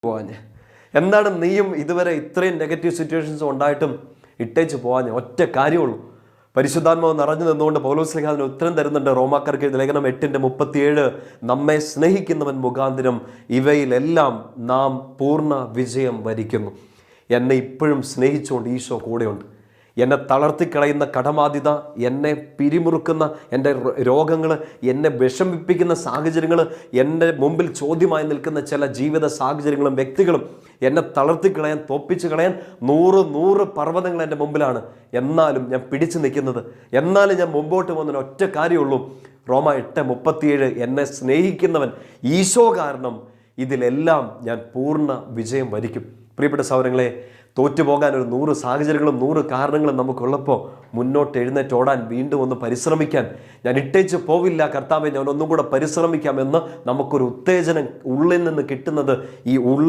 പോവാഞ്ഞ്? എന്താണ് നീയും ഇതുവരെ ഇത്രയും നെഗറ്റീവ് സിറ്റുവേഷൻസ് ഉണ്ടായിട്ടും ഇട്ടേച്ച് പോവാഞ്ഞ്? ഒറ്റ കാര്യമുള്ളൂ. പരിശുദ്ധാത്മാവ് നിറഞ്ഞു നിന്നുകൊണ്ട് പൗലോസ്ലീഹ അതിന് ഉത്തരം തരുന്നുണ്ട്. റോമാക്കാർക്ക് എഴുതിയ ലേഖനം 8:37, നമ്മെ സ്നേഹിക്കുന്നവൻ മുഖാന്തരം ഇവയിലെല്ലാം നാം പൂർണ്ണ വിജയം വരിക്കുന്നു. എന്നെ ഇപ്പോഴും സ്നേഹിച്ചുകൊണ്ട് ഈശോ കൂടെയുണ്ട്. എന്നെ തളർത്തിക്കളയുന്ന കടബാധ്യത, എന്നെ പിരിമുറുക്കുന്ന എൻ്റെ രോഗങ്ങൾ, എന്നെ വിഷമിപ്പിക്കുന്ന സാഹചര്യങ്ങൾ, എൻ്റെ മുമ്പിൽ ചോദ്യമായി നിൽക്കുന്ന ചില ജീവിത സാഹചര്യങ്ങളും വ്യക്തികളും എന്നെ തളർത്തിക്കളയാൻ, തോപ്പിച്ച് കളയാൻ 100 പർവ്വതങ്ങൾ എൻ്റെ മുമ്പിലാണ്. എന്നാലും ഞാൻ പിടിച്ചു നിൽക്കുന്നത്, എന്നാലും ഞാൻ മുമ്പോട്ട് പോകുന്നതിന് ഒറ്റ കാര്യമുള്ളൂ. റോമ 8:37, എന്നെ സ്നേഹിക്കുന്നവൻ ഈശോ കാരണം ഇതിലെല്ലാം ഞാൻ പൂർണ്ണ വിജയം വരിക്കും. പ്രിയപ്പെട്ട സഹോദരങ്ങളെ, തോറ്റുപോകാൻ ഒരു 100 സാഹചര്യങ്ങളും 100 കാരണങ്ങളും നമുക്കുള്ളപ്പോൾ മുന്നോട്ട് എഴുന്നേറ്റോടാൻ, വീണ്ടും ഒന്ന് പരിശ്രമിക്കാൻ, ഞാൻ ഇട്ടേച്ച് പോവില്ല കർത്താവെ, ഞാൻ ഒന്നും കൂടെ പരിശ്രമിക്കാമെന്ന് നമുക്കൊരു ഉത്തേജനം ഉള്ളിൽ നിന്ന് കിട്ടുന്നത് ഈ ഉള്ളിൽ